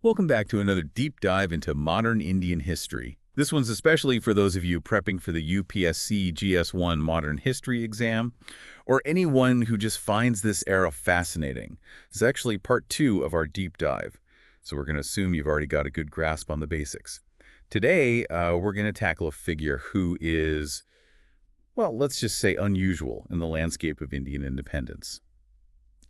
Welcome back to another deep dive into modern Indian history. This one's especially for those of you prepping for the UPSC GS1 Modern History exam, or anyone who just finds this era fascinating. This is actually part 2 of our deep dive, so we're going to assume you've already got a good grasp on the basics. Today, we're going to tackle a figure who is, well, let's just say unusual in the landscape of Indian independence.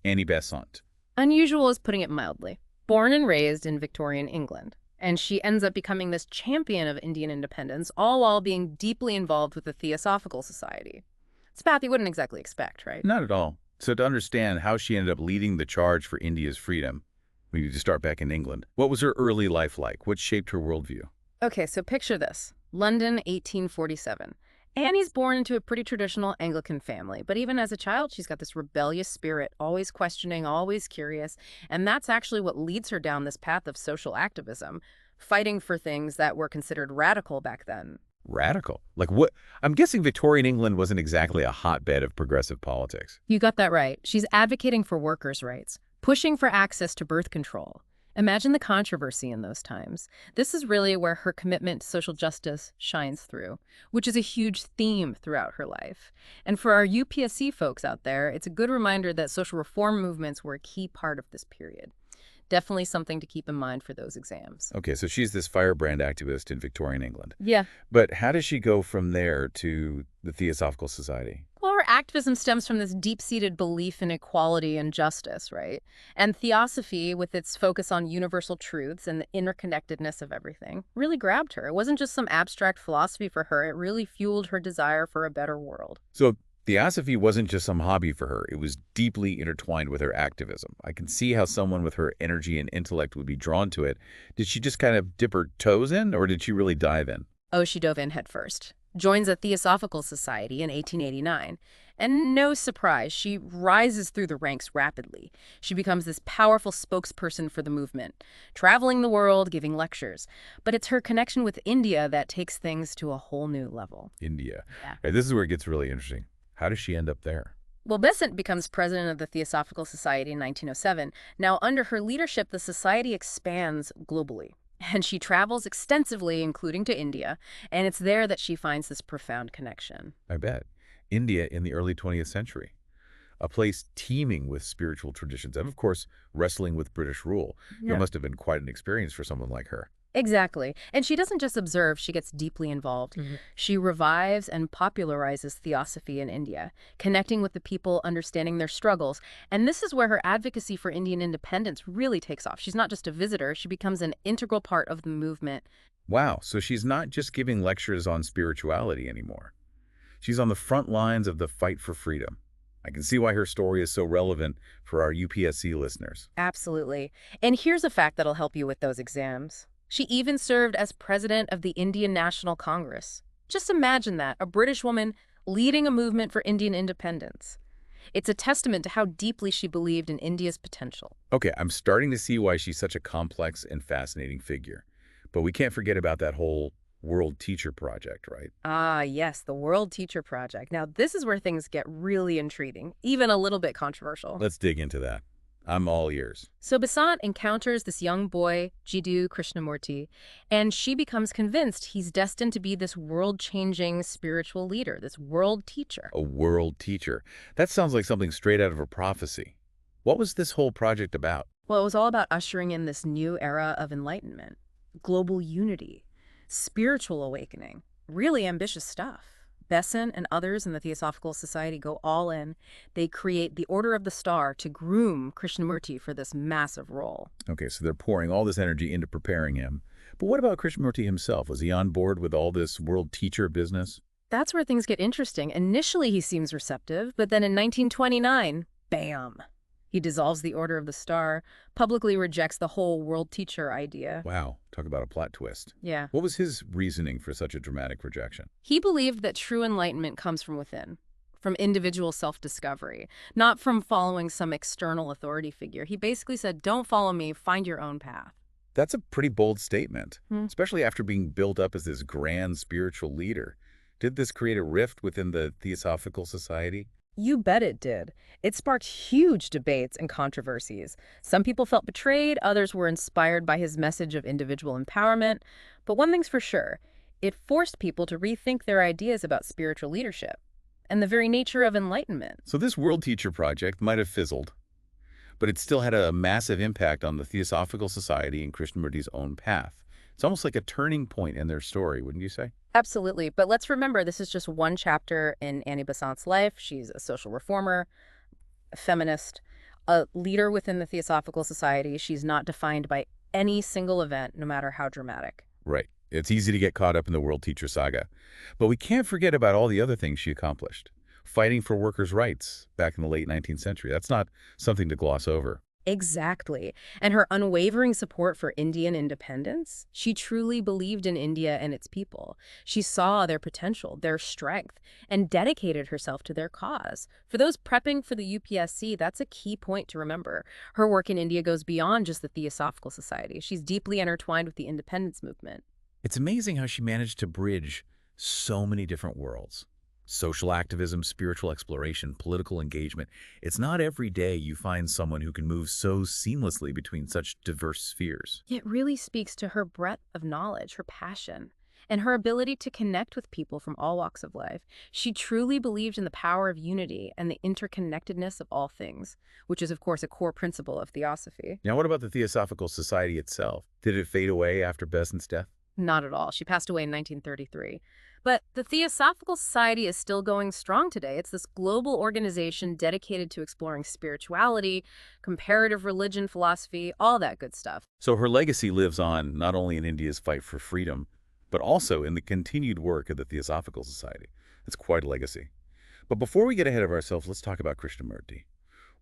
Annie Besant. Unusual is putting it mildly. Born and raised in Victorian England, and she ends up becoming this champion of Indian independence, all while being deeply involved with the Theosophical Society. It's a path you wouldn't exactly expect, right? Not at all. So to understand how she ended up leading the charge for India's freedom, we need to start back in England. What was her early life like? What shaped her worldview? Okay, so picture this. London, 1847. Annie's born into a pretty traditional Anglican family, but even as a child, she's got this rebellious spirit, always questioning, always curious, and that's actually what leads her down this path of social activism, fighting for things that were considered radical back then. Radical. Like what? I'm guessing Victorian England wasn't exactly a hotbed of progressive politics. You got that right. She's advocating for workers' rights, pushing for access to birth control. Imagine the controversy in those times. This is really where her commitment to social justice shines through, which is a huge theme throughout her life. And for our UPSC folks out there, it's a good reminder that social reform movements were a key part of this period. Definitely something to keep in mind for those exams. Okay, so she's this firebrand activist in Victorian England. Yeah. But how does she go from there to the Theosophical Society? Well, her activism stems from this deep-seated belief in equality and justice, right? And Theosophy, with its focus on universal truths and the interconnectedness of everything, really grabbed her. It wasn't just some abstract philosophy for her. It really fueled her desire for a better world. So Theosophy wasn't just some hobby for her. It was deeply intertwined with her activism. I can see how someone with her energy and intellect would be drawn to it. Did she just kind of dip her toes in, or did she really dive in? Oh, she dove in headfirst. Joins the Theosophical Society in 1889. And no surprise, she rises through the ranks rapidly. She becomes this powerful spokesperson for the movement, traveling the world, giving lectures. But it's her connection with India that takes things to a whole new level. India. Yeah. Okay, this is where it gets really interesting. How does she end up there? Well, Besant becomes president of the Theosophical Society in 1907. Now, under her leadership, the society expands globally. And she travels extensively, including to India, and it's there that she finds this profound connection. I bet. India in the early 20th century. A place teeming with spiritual traditions and, of course, wrestling with British rule. Yeah. It must have been quite an experience for someone like her. Exactly. And she doesn't just observe, she gets deeply involved. She revives and popularizes Theosophy in India, connecting with the people, understanding their struggles. And this is where her advocacy for Indian independence really takes off. She's not just a visitor, she becomes an integral part of the movement. Wow, so she's not just giving lectures on spirituality anymore. She's on the front lines of the fight for freedom. I can see why her story is so relevant for our UPSC listeners. Absolutely. And here's a fact that'll help you with those exams. She even served as president of the Indian National Congress. Just imagine that, a British woman leading a movement for Indian independence. It's a testament to how deeply she believed in India's potential. Okay, I'm starting to see why she's such a complex and fascinating figure. But we can't forget about that whole World Teacher Project, right? Ah, yes, the World Teacher Project. Now, this is where things get really intriguing, even a little bit controversial. Let's dig into that. I'm all ears. So Besant encounters this young boy, Jiddu Krishnamurti, and she becomes convinced he's destined to be this world-changing spiritual leader, this world teacher. A world teacher. That sounds like something straight out of a prophecy. What was this whole project about? Well, it was all about ushering in this new era of enlightenment, global unity, spiritual awakening, really ambitious stuff. Besant and others in the Theosophical Society go all in. They create the Order of the Star to groom Krishnamurti for this massive role. Okay, so they're pouring all this energy into preparing him. But what about Krishnamurti himself? Was he on board with all this world teacher business? That's where things get interesting. Initially, he seems receptive, but then in 1929, bam! He dissolves the Order of the Star, publicly rejects the whole world teacher idea. Wow, talk about a plot twist. Yeah. What was his reasoning for such a dramatic rejection? He believed that true enlightenment comes from within, from individual self-discovery, not from following some external authority figure. He basically said, don't follow me, find your own path. That's a pretty bold statement, especially after being built up as this grand spiritual leader. Did this create a rift within the Theosophical Society? You bet it did. It sparked huge debates and controversies. Some people felt betrayed, others were inspired by his message of individual empowerment. But one thing's for sure, it forced people to rethink their ideas about spiritual leadership and the very nature of enlightenment. So this World Teacher Project might have fizzled, but it still had a massive impact on the Theosophical Society and Krishnamurti's own path. It's almost like a turning point in their story, wouldn't you say? Absolutely. But let's remember, this is just one chapter in Annie Besant's life. She's a social reformer, a feminist, a leader within the Theosophical Society. She's not defined by any single event, no matter how dramatic. Right. It's easy to get caught up in the World Teacher saga. But we can't forget about all the other things she accomplished. Fighting for workers' rights back in the late 19th century. That's not something to gloss over. Exactly. And her unwavering support for Indian independence, she truly believed in India and its people. She saw their potential, their strength, and dedicated herself to their cause. For those prepping for the UPSC, that's a key point to remember. Her work in India goes beyond just the Theosophical Society. She's deeply intertwined with the independence movement. It's amazing how she managed to bridge so many different worlds. Social activism, spiritual exploration, political engagement. It's not every day you find someone who can move so seamlessly between such diverse spheres. It really speaks to her breadth of knowledge, her passion, and her ability to connect with people from all walks of life. She truly believed in the power of unity and the interconnectedness of all things, which is, of course, a core principle of Theosophy. Now, what about the Theosophical Society itself? Did it fade away after Besant's death? Not at all. She passed away in 1933. But the Theosophical Society is still going strong today. It's this global organization dedicated to exploring spirituality, comparative religion, philosophy, all that good stuff. So her legacy lives on not only in India's fight for freedom, but also in the continued work of the Theosophical Society. It's quite a legacy. But before we get ahead of ourselves, let's talk about Krishnamurti.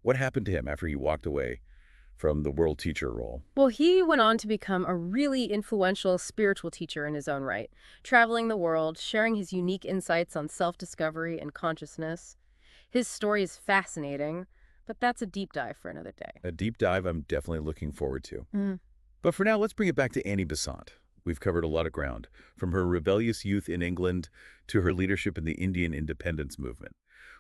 What happened to him after he walked away from the world teacher role? Well, he went on to become a really influential spiritual teacher in his own right, traveling the world, sharing his unique insights on self-discovery and consciousness. His story is fascinating, but that's a deep dive for another day. A deep dive I'm definitely looking forward to. Mm. But for now, let's bring it back to Annie Besant. We've covered a lot of ground, from her rebellious youth in England to her leadership in the Indian independence movement.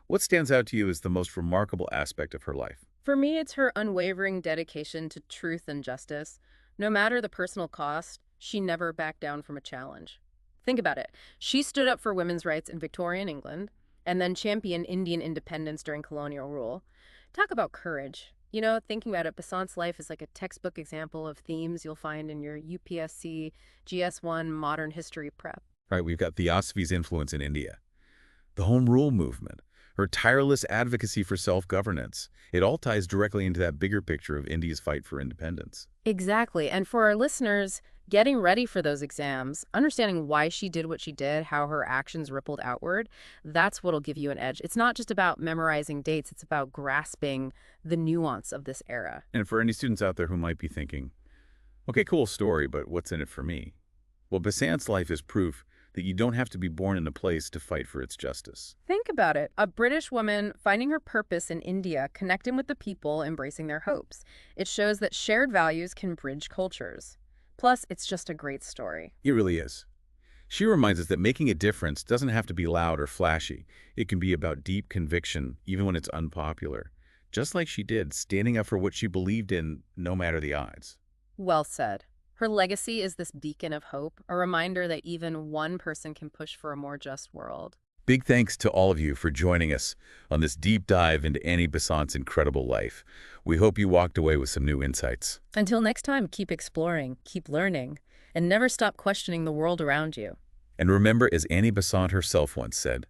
What stands out to you as the most remarkable aspect of her life? For me, it's her unwavering dedication to truth and justice. No matter the personal cost, she never backed down from a challenge. Think about it. She stood up for women's rights in Victorian England and then championed Indian independence during colonial rule. Talk about courage. You know, thinking about it, Besant's life is like a textbook example of themes you'll find in your UPSC GS1 Modern History prep. Right, we've got Theosophy's influence in India, the Home Rule movement, her tireless advocacy for self-governance. It all ties directly into that bigger picture of India's fight for independence. Exactly. And for our listeners, getting ready for those exams, understanding why she did what she did, how her actions rippled outward, that's what'll give you an edge. It's not just about memorizing dates, it's about grasping the nuance of this era. And for any students out there who might be thinking, okay, cool story, but what's in it for me? Well, Besant's life is proof that you don't have to be born in a place to fight for its justice. Think about it. A British woman finding her purpose in India, connecting with the people, embracing their hopes. It shows that shared values can bridge cultures. Plus, it's just a great story. It really is. She reminds us that making a difference doesn't have to be loud or flashy. It can be about deep conviction, even when it's unpopular. Just like she did, standing up for what she believed in, no matter the odds. Well said. Her legacy is this beacon of hope, a reminder that even one person can push for a more just world. Big thanks to all of you for joining us on this deep dive into Annie Besant's incredible life. We hope you walked away with some new insights. Until next time, keep exploring, keep learning, and never stop questioning the world around you. And remember, as Annie Besant herself once said,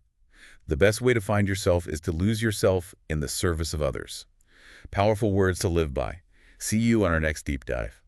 the best way to find yourself is to lose yourself in the service of others. Powerful words to live by. See you on our next deep dive.